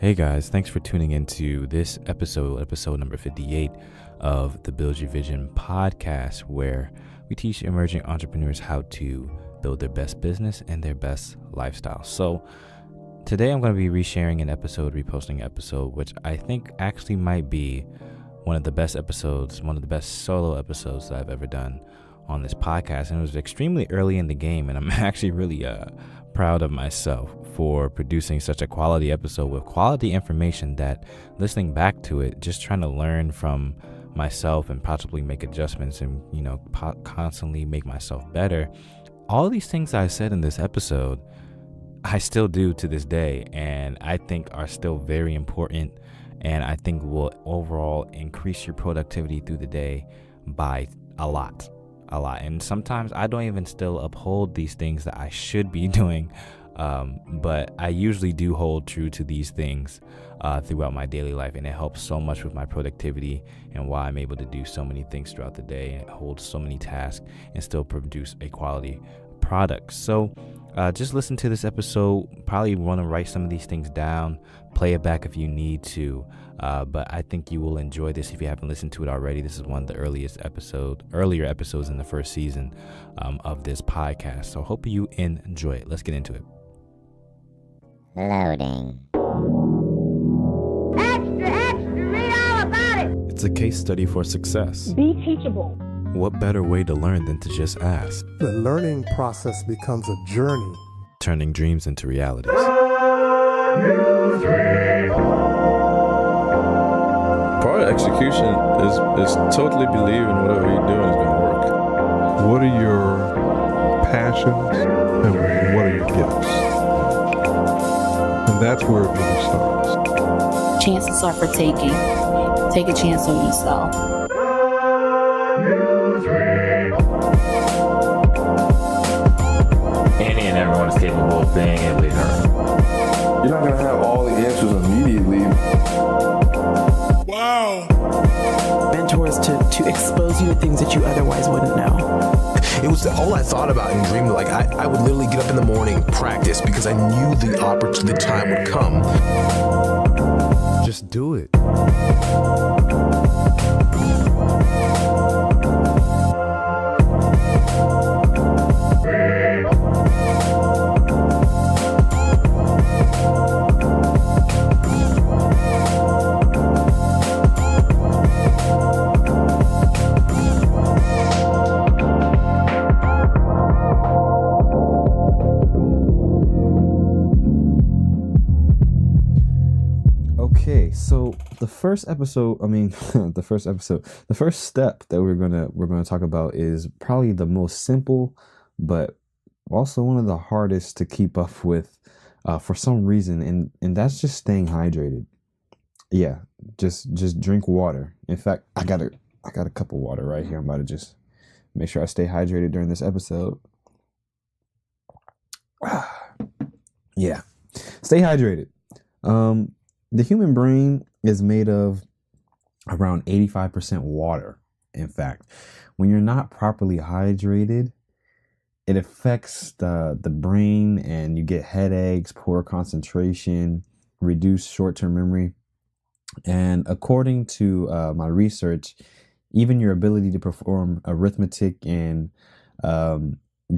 Hey guys, thanks for tuning into this episode number 58 of the Build Your Vision podcast, where we teach emerging entrepreneurs how to build their best business and their best lifestyle. So today I'm going to be reposting an episode, which I think actually might be one of the best solo episodes that I've ever done on this podcast. And it was extremely early in the game, and I'm actually really proud of myself for producing such a quality episode with quality information that, listening back to it, just trying to learn from myself and possibly make adjustments and, constantly make myself better. All these things I said in this episode, I still do to this day, and I think are still very important, and I think will overall increase your productivity through the day by a lot. And sometimes I don't even still uphold these things that I should be doing, but I usually do hold true to these things throughout my daily life, and it helps so much with my productivity and why I'm able to do so many things throughout the day and hold so many tasks and still produce a quality product. So just listen to this episode. Probably want to write some of these things down, play it back if you need to, but I think you will enjoy this if you haven't listened to it already. This is one of the earlier episodes in the first season of this podcast, so hope you enjoy it. Let's get into it. Loading. Extra, read all about it. It's a case study for success. Be teachable. What better way to learn than to just ask? The learning process becomes a journey. Turning dreams into realities. Part of execution is totally believing whatever you're doing is going to work. What are your passions and what are your gifts? And that's where it really starts. Chances are for taking. Take a chance on yourself. Any and everyone is capable of being a leader. You're not going to have all the answers immediately. Wow. Mentors to expose you to things that you otherwise wouldn't know. It was all I thought about and dreamed. Like I would literally get up in the morning, practice, because I knew the time would come. Just do it. Okay, so the first step that we're gonna talk about is probably the most simple, but also one of the hardest to keep up with for some reason, and that's just staying hydrated. Yeah, just drink water. In fact, I got a cup of water right here. I'm about to just make sure I stay hydrated during this episode. Yeah, stay hydrated. The human brain is made of around 85% water. In fact, when you're not properly hydrated, it affects the brain, and you get headaches, poor concentration, reduced short-term memory. And according to my research, even your ability to perform arithmetic and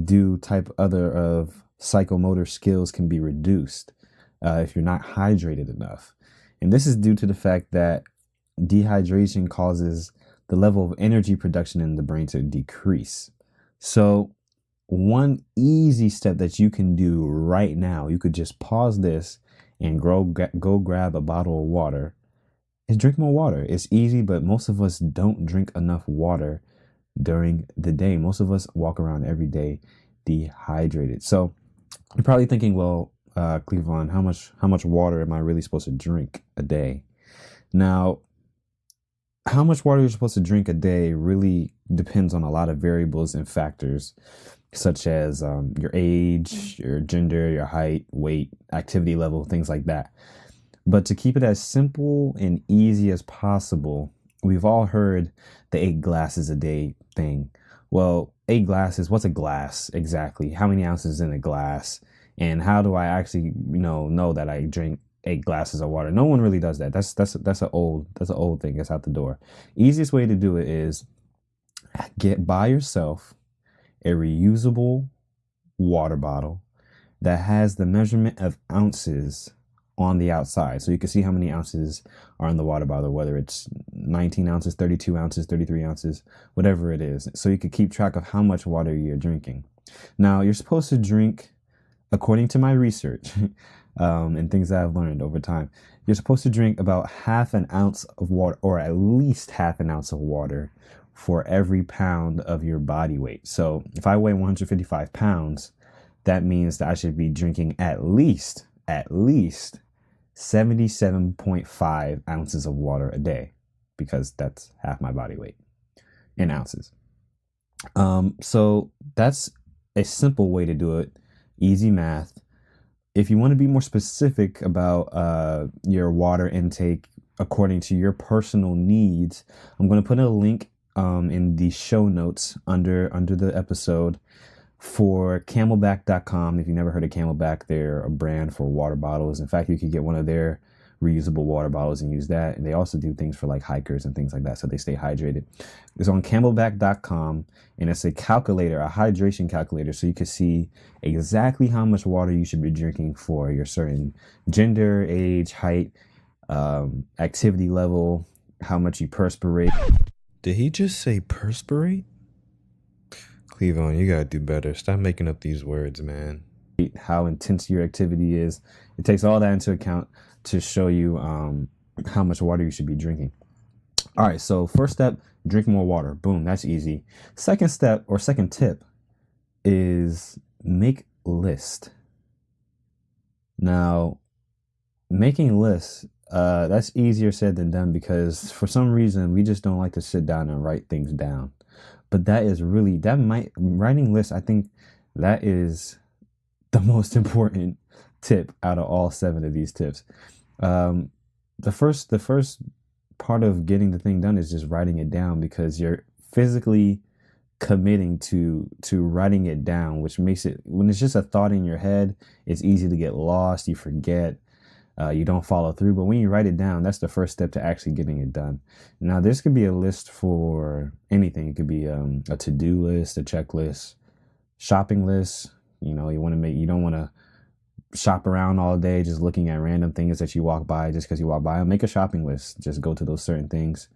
do type other of psychomotor skills can be reduced if you're not hydrated enough. And this is due to the fact that dehydration causes the level of energy production in the brain to decrease. So one easy step that you can do right now, you could just pause this and go grab a bottle of water, is drink more water. It's easy, but most of us don't drink enough water during the day. Most of us walk around every day dehydrated. So you're probably thinking, well, Cleveland, how much water am I really supposed to drink a day? Now, how much water you're supposed to drink a day really depends on a lot of variables and factors, such as your age, your gender, your height, weight, activity level, things like that. But to keep it as simple and easy as possible, we've all heard the 8 glasses a day thing. Well, 8 glasses, what's a glass exactly? How many ounces in a glass? And how do I actually, know that I drink 8 glasses of water. No one really does that. That's an old thing. It's out the door. Easiest way to do it is buy yourself a reusable water bottle that has the measurement of ounces on the outside. So you can see how many ounces are in the water bottle, whether it's 19 ounces, 32 ounces, 33 ounces, whatever it is. So you can keep track of how much water you're drinking. Now, you're supposed to drink, according to my research and things that I've learned over time, you're supposed to drink about half an ounce of water, or at least half an ounce of water, for every pound of your body weight. So if I weigh 155 pounds, that means that I should be drinking at least 77.5 ounces of water a day, because that's half my body weight in ounces. So that's a simple way to do it. Easy math. If you want to be more specific about your water intake according to your personal needs, I'm going to put a link in the show notes under the episode for camelback.com. If you never heard of Camelback, they're a brand for water bottles. In fact, you could get one of their reusable water bottles and use that. And they also do things for like hikers and things like that, so they stay hydrated. It's on camelback.com, and it's a calculator, a hydration calculator, so you can see exactly how much water you should be drinking for your certain gender, age, height, activity level, how much you perspirate. Did he just say perspirate? Cleavon, you gotta do better. Stop making up these words, man. How intense your activity is. It takes all that into account to show you how much water you should be drinking. All right, so first step, drink more water. Boom, that's easy. Second step, or second tip, is make a list. Now, making lists, that's easier said than done, because for some reason we just don't like to sit down and write things down. But writing lists, I think that is the most important tip out of all 7 of these tips. The first part of getting the thing done is just writing it down, because you're physically committing to writing it down, which makes it, when it's just a thought in your head, it's easy to get lost, you forget, you don't follow through. But when you write it down, that's the first step to actually getting it done. Now, this could be a list for anything. It could be a to-do list, a checklist, shopping list. You don't want to shop around all day just looking at random things that you walk by just because you walk by them. Make a shopping list. Just go to those certain things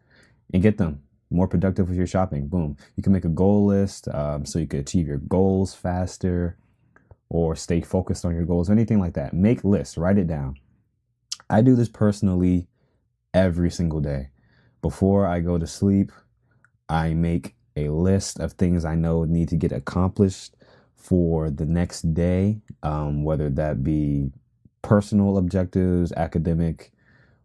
and get them. More productive with your shopping. Boom. You can make a goal list so you can achieve your goals faster or stay focused on your goals, anything like that. Make lists. Write it down. I do this personally every single day. Before I go to sleep, I make a list of things I know need to get accomplished for the next day, whether that be personal objectives, academic,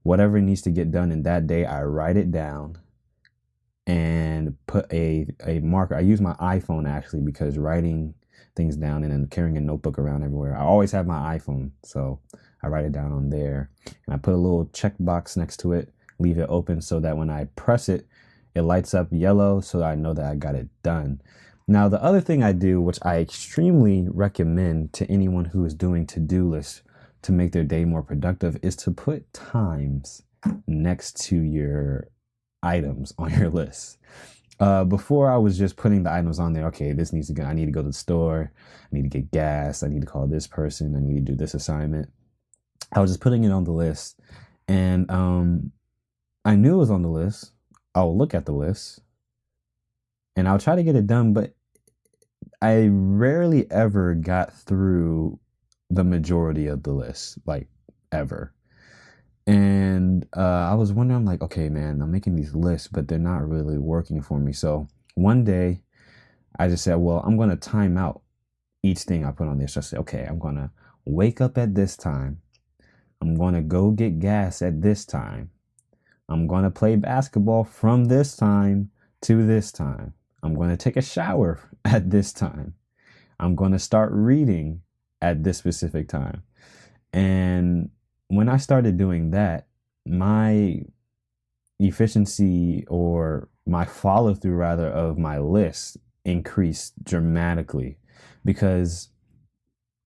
whatever needs to get done in that day. I write it down and put a marker. I use my iPhone actually, because writing things down and then carrying a notebook around everywhere, I always have my iPhone, so I write it down on there, and I put a little checkbox next to it, leave it open so that when I press it, it lights up yellow, so I know that I got it done. Now, the other thing I do, which I extremely recommend to anyone who is doing to-do lists to make their day more productive, is to put times next to your items on your list. Before, I was just putting the items on there. Okay, I need to go to the store. I need to get gas. I need to call this person. I need to do this assignment. I was just putting it on the list, and I knew it was on the list. I'll look at the list and I'll try to get it done, but I rarely ever got through the majority of the list, like ever. And I was wondering, I'm like, okay, man, I'm making these lists, but they're not really working for me. So one day I just said, well, I'm going to time out each thing I put on this. So I said, okay, I'm going to wake up at this time. I'm going to go get gas at this time. I'm going to play basketball from this time to this time. I'm going to take a shower at this time. I'm going to start reading at this specific time. And when I started doing that, my efficiency, or my follow through rather, of my list increased dramatically, because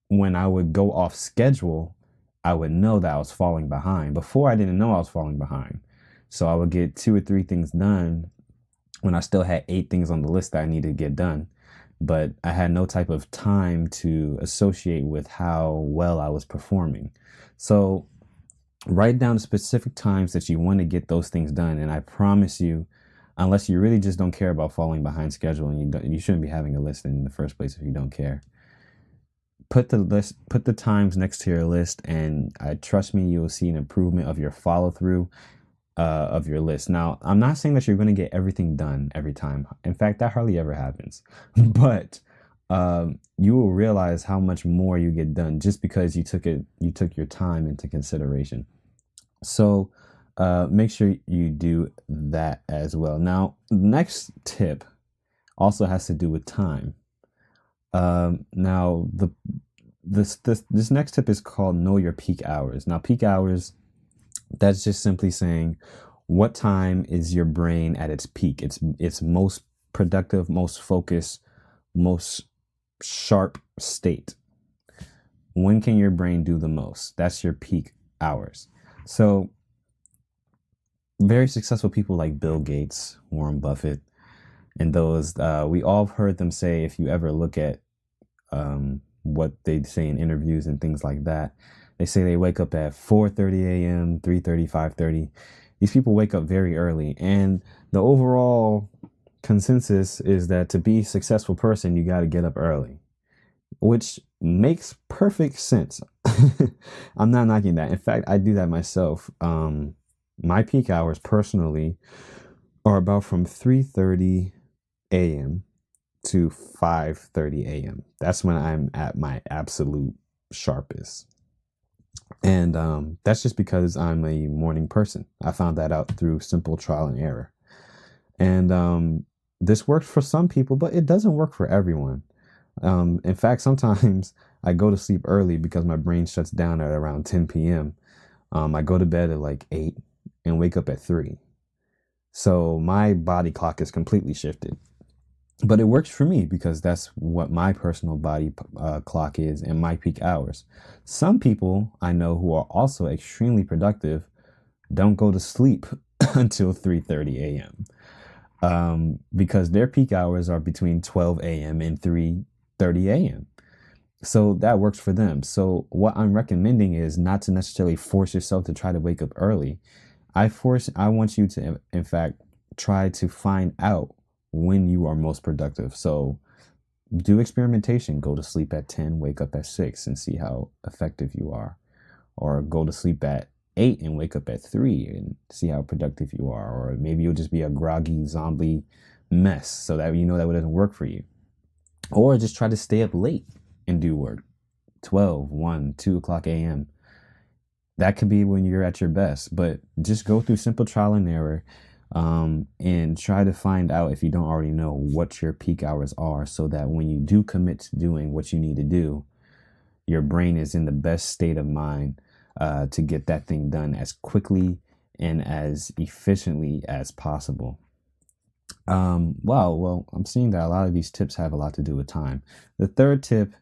when I would go off schedule, I would know that I was falling behind. Before, I didn't know I was falling behind. So I would get 2 or 3 things done when I still had 8 things on the list that I needed to get done. But I had no type of time to associate with how well I was performing. So write down the specific times that you want to get those things done. And I promise you, unless you really just don't care about falling behind schedule, and you shouldn't be having a list in the first place if you don't care. Put the times next to your list, and trust me, you will see an improvement of your follow through of your list. Now, I'm not saying that you're going to get everything done every time. In fact, that hardly ever happens. But you will realize how much more you get done just because you took your time into consideration. So make sure you do that as well. Now, the next tip also has to do with time. Now, this next tip is called know your peak hours. Now, peak hours, that's just simply saying what time is your brain at its peak. It's most productive, most focused, most sharp state. When can your brain do the most? That's your peak hours. So very successful people like Bill Gates, Warren Buffett, and those, we all have heard them say, if you ever look at what they say in interviews and things like that, they say they wake up at 4:30 a.m., 3:30, 5:30. These people wake up very early. And the overall consensus is that to be a successful person, you got to get up early, which makes perfect sense. I'm not knocking that. In fact, I do that myself. My peak hours personally are about from 3:30 a.m. to 5:30 a.m. That's when I'm at my absolute sharpest. And that's just because I'm a morning person. I found that out through simple trial and error. And this works for some people, but it doesn't work for everyone. In fact, sometimes I go to sleep early because my brain shuts down at around 10 p.m. I go to bed at like 8 and wake up at 3. So my body clock is completely shifted. But it works for me because that's what my personal body clock is and my peak hours. Some people I know who are also extremely productive don't go to sleep until 3:30 a.m. Because their peak hours are between 12 a.m. and 3:30 a.m. So that works for them. So what I'm recommending is not to necessarily force yourself to try to wake up early. I want you to, in fact, try to find out when you are most productive. So do experimentation. Go to sleep at 10, wake up at 6 and see how effective you are. Or go to sleep at 8 and wake up at 3 and see how productive you are. Or maybe you'll just be a groggy zombie mess so that you know that it doesn't work for you. Or just try to stay up late and do work. 12, 1, 2 o'clock a.m. That could be when you're at your best. But just go through simple trial and error. And try to find out, if you don't already know, what your peak hours are, so that when you do commit to doing what you need to do, your brain is in the best state of mind to get that thing done as quickly and as efficiently as possible. Well, I'm seeing that a lot of these tips have a lot to do with time. The third tip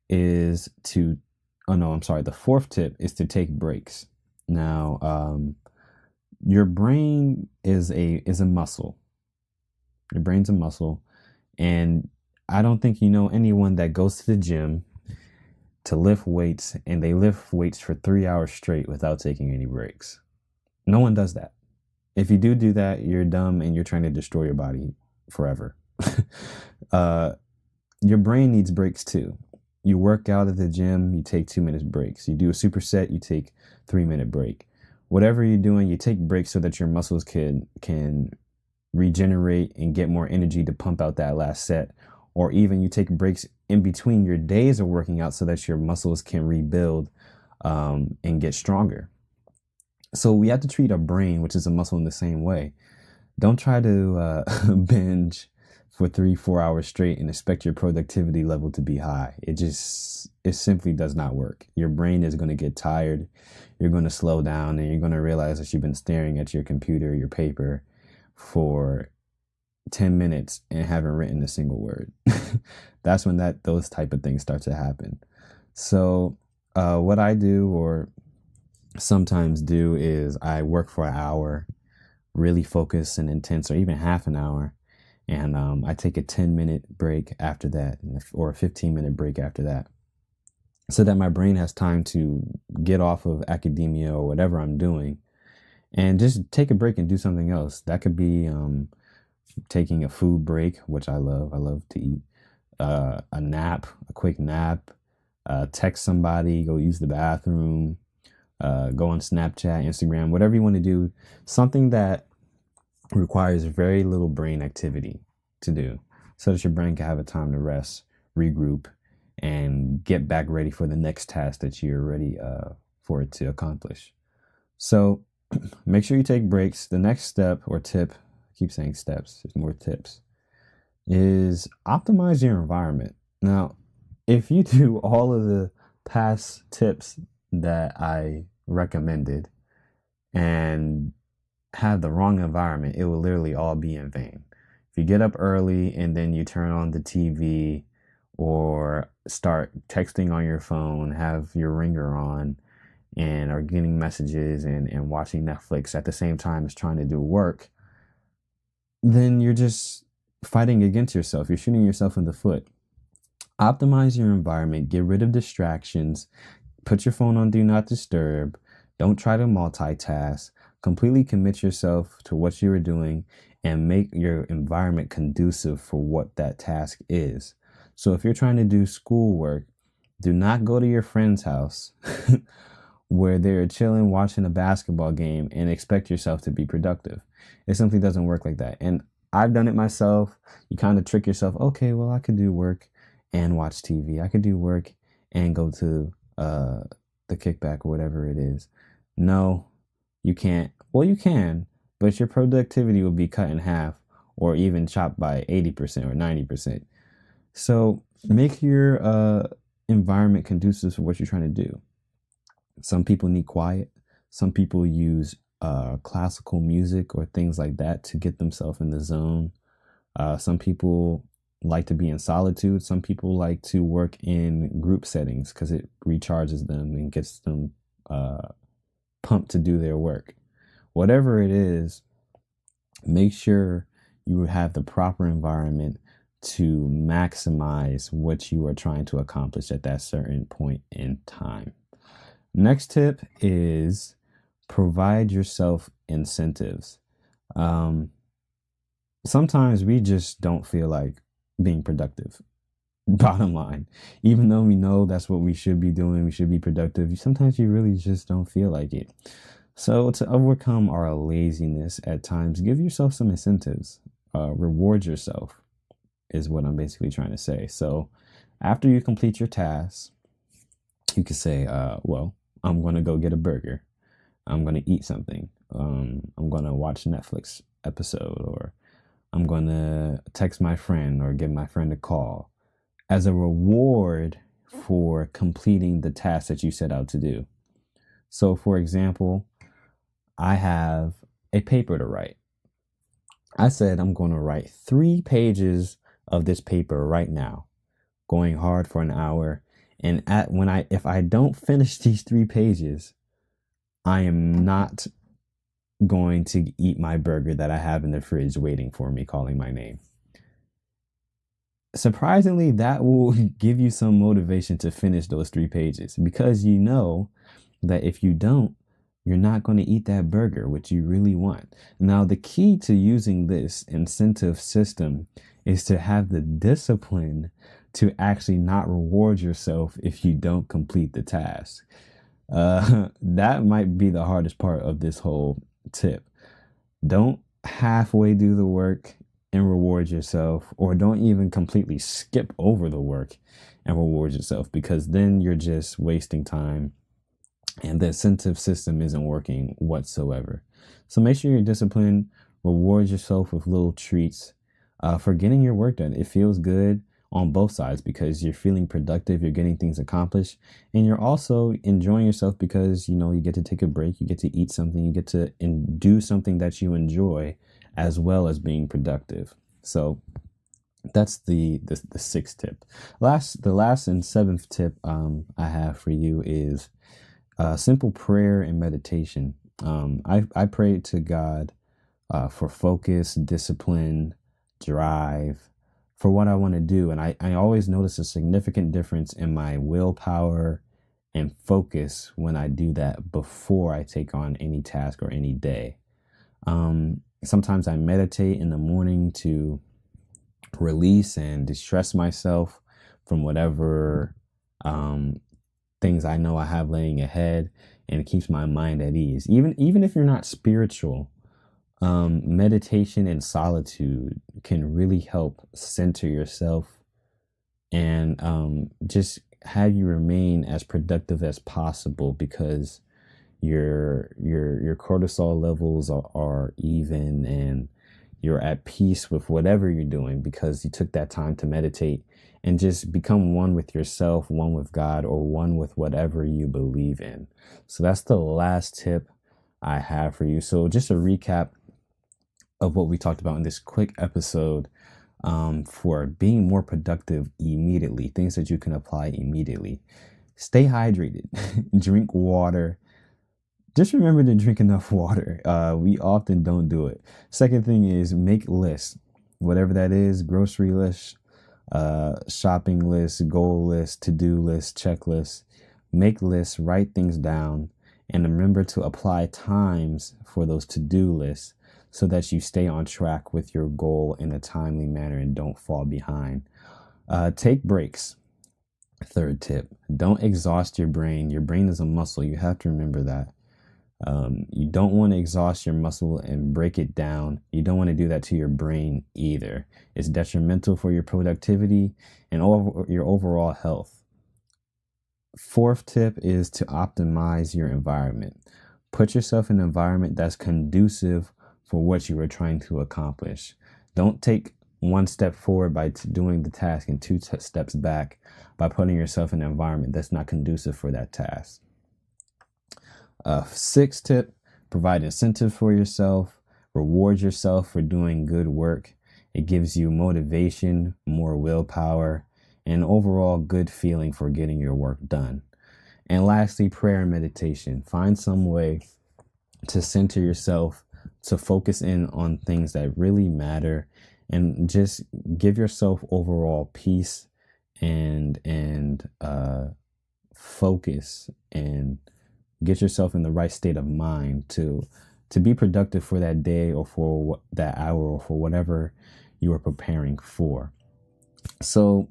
is the fourth tip is to take breaks. Now, your brain is a muscle. Your brain's a muscle. And I don't think you know anyone that goes to the gym to lift weights and they lift weights for 3 hours straight without taking any breaks. No one does that. If you do that, you're dumb and you're trying to destroy your body forever. Your brain needs breaks too. You work out at the gym, you take 2-minute breaks. You do a superset, you take 3-minute break. Whatever you're doing, you take breaks so that your muscles can regenerate and get more energy to pump out that last set. Or even you take breaks in between your days of working out so that your muscles can rebuild and get stronger. So we have to treat our brain, which is a muscle, in the same way. Don't try to binge for 3-4 hours straight and expect your productivity level to be high. It simply does not work. Your brain is going to get tired. You're going to slow down and you're going to realize that you've been staring at your computer, your paper for 10 minutes and haven't written a single word. That's when those type of things start to happen. So what I do, or sometimes do is I work for an hour, really focus and intense, or even half an hour. And I take a 10-minute break after that, or a 15-minute break after that, so that my brain has time to get off of academia or whatever I'm doing and just take a break and do something else. That could be taking a food break, which I love. I love to eat. A nap, a quick nap, text somebody, go use the bathroom, go on Snapchat, Instagram, whatever you want to do. Something that requires very little brain activity to do so that your brain can have a time to rest, regroup, and get back ready for the next task that you're ready for it to accomplish. So make sure you take breaks. The next step or tip, I keep saying steps, there's more tips, is optimize your environment. Now, if you do all of the past tips that I recommended and have the wrong environment, it will literally all be in vain. If you get up early and then you turn on the TV or start texting on your phone, have your ringer on, and are getting messages and watching Netflix at the same time as trying to do work, then you're just fighting against yourself. You're shooting yourself in the foot. Optimize your environment, get rid of distractions, put your phone on do not disturb, don't try to multitask, completely commit yourself to what you are doing and make your environment conducive for what that task is. So if you're trying to do schoolwork, do not go to your friend's house where they're chilling watching a basketball game and expect yourself to be productive. It simply doesn't work like that. And I've done it myself. You kind of trick yourself. Okay, well, I could do work and watch TV. I could do work and go to the kickback or whatever it is. No, you can't. Well, you can, but your productivity will be cut in half or even chopped by 80% or 90%. So make your environment conducive for what you're trying to do. Some people need quiet. Some people use classical music or things like that to get themselves in the zone. Some people like to be in solitude. Some people like to work in group settings because it recharges them and gets them pumped to do their work. Whatever it is, make sure you have the proper environment to maximize what you are trying to accomplish at that certain point in time. Next tip is provide yourself incentives. Sometimes we just don't feel like being productive. Bottom line, even though we know that's what we should be doing, we should be productive, sometimes you really just don't feel like it. So to overcome our laziness at times, give yourself some incentives. Reward yourself is what I'm basically trying to say. So after you complete your tasks, you could say, well, I'm going to go get a burger. I'm going to eat something. I'm going to watch a Netflix episode, or I'm going to text my friend or give my friend a call as a reward for completing the task that you set out to do. So, for example, I have a paper to write. I said I'm going to write 3 pages of this paper right now, going hard for an hour. And if I don't finish these 3 pages, I am not going to eat my burger that I have in the fridge waiting for me, calling my name. Surprisingly, that will give you some motivation to finish those 3 pages, because you know that if you don't, you're not going to eat that burger, which you really want. Now, the key to using this incentive system is to have the discipline to actually not reward yourself if you don't complete the task. That might be the hardest part of this whole tip. Don't halfway do the work and reward yourself, or don't even completely skip over the work and reward yourself, because then you're just wasting time and the incentive system isn't working whatsoever. So make sure you're disciplined, reward yourself with little treats for getting your work done. It feels good on both sides because you're feeling productive, you're getting things accomplished, and you're also enjoying yourself because, you know, you get to take a break, you get to eat something, you get to do something that you enjoy, as well as being productive. So that's the 6th tip. The last and 7th tip I have for you is Simple prayer and meditation. I prayed to God for focus, discipline, drive, for what I want to do. And I always notice a significant difference in my willpower and focus when I do that before I take on any task or any day. Sometimes I meditate in the morning to release and distress myself from whatever things I know I have laying ahead, and it keeps my mind at ease. Even if you're not spiritual, meditation and solitude can really help center yourself and just have you remain as productive as possible, because your cortisol levels are even, and you're at peace with whatever you're doing because you took that time to meditate and just become one with yourself, one with God, or one with whatever you believe in. So that's the last tip I have for you. So just a recap of what we talked about in this quick episode, for being more productive immediately, things that you can apply immediately. Stay hydrated, drink water. Just remember to drink enough water. We often don't do it. Second thing is make lists, whatever that is, grocery lists, shopping lists, goal lists, to-do lists, checklists. Make lists, write things down, and remember to apply times for those to-do lists so that you stay on track with your goal in a timely manner and don't fall behind. Take breaks. Third tip, don't exhaust your brain. Your brain is a muscle. You have to remember that. You don't want to exhaust your muscle and break it down. You don't want to do that to your brain either. It's detrimental for your productivity and your overall health. Fourth tip is to optimize your environment. Put yourself in an environment that's conducive for what you are trying to accomplish. Don't take one step forward by doing the task and two steps back by putting yourself in an environment that's not conducive for that task. Sixth tip, provide incentives for yourself. Reward yourself for doing good work. It gives you motivation, more willpower, and overall good feeling for getting your work done. And lastly, prayer and meditation. Find some way to center yourself, to focus in on things that really matter, and just give yourself overall peace and focus, and get yourself in the right state of mind to be productive for that day or for that hour or for whatever you are preparing for. So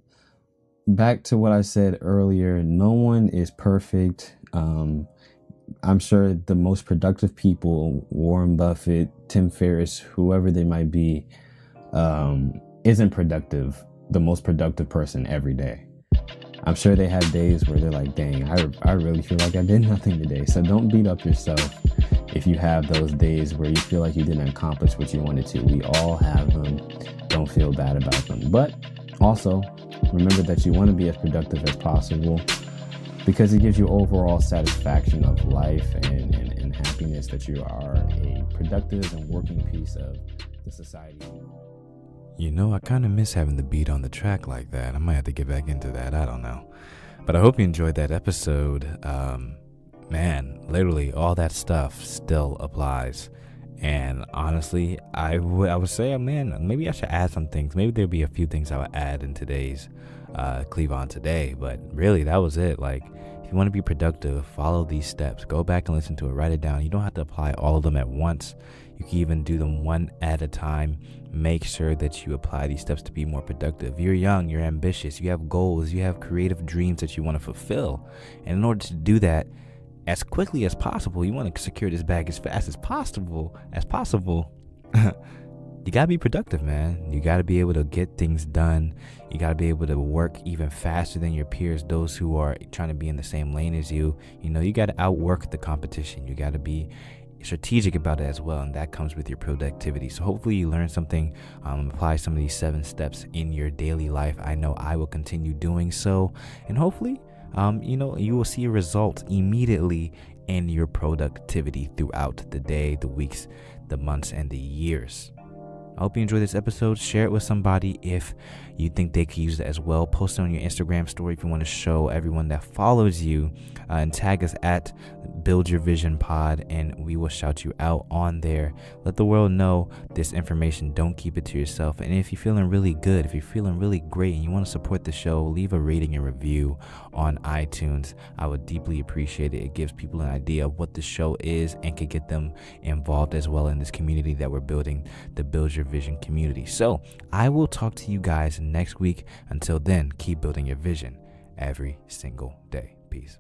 back to what I said earlier, no one is perfect. I'm sure the most productive people, Warren Buffett, Tim Ferriss, whoever they might be, isn't productive, the most productive person every day. I'm sure they have days where they're like, dang, I really feel like I did nothing today. So don't beat up yourself if you have those days where you feel like you didn't accomplish what you wanted to. We all have them. Don't feel bad about them. But also remember that you want to be as productive as possible, because it gives you overall satisfaction of life and happiness that you are a productive and working piece of the society. You know, I kind of miss having the beat on the track like that. I might have to get back into that. I don't know. But I hope you enjoyed that episode. Man, literally all that stuff still applies. And honestly, I would say, man, maybe I should add some things. Maybe there'll be a few things I would add in today's Cleave On Today. But really, that was it. Like, if you want to be productive, follow these steps. Go back and listen to it. Write it down. You don't have to apply all of them at once. You can even do them one at a time. Make sure that you apply these steps to be more productive. You're young, you're ambitious, you have goals, you have creative dreams that you want to fulfill. And in order to do that as quickly as possible, you want to secure this bag as fast as possible. You got to be productive, man. You got to be able to get things done. You got to be able to work even faster than your peers, those who are trying to be in the same lane as you. You know, you got to outwork the competition. You got to be strategic about it as well, and that comes with your productivity. So hopefully you learn something, apply some of these 7 steps in your daily life. I know I will continue doing so, and hopefully you will see a result immediately in your productivity throughout the day, the weeks, the months, and the years. I hope you enjoyed this episode. Share it with somebody if you think they could use it as well. Post it on your Instagram story if you want to show everyone that follows you, and tag us at Build Your Vision Pod, and we will shout you out on there. Let the world know this information. Don't keep it to yourself. And if you're feeling really good, if you're feeling really great and you want to support the show, leave a rating and review on iTunes. I would deeply appreciate it. It gives people an idea of what the show is and could get them involved as well in this community that we're building, the Build Your Vision community. So I will talk to you guys next week. Until then, keep building your vision every single day. Peace.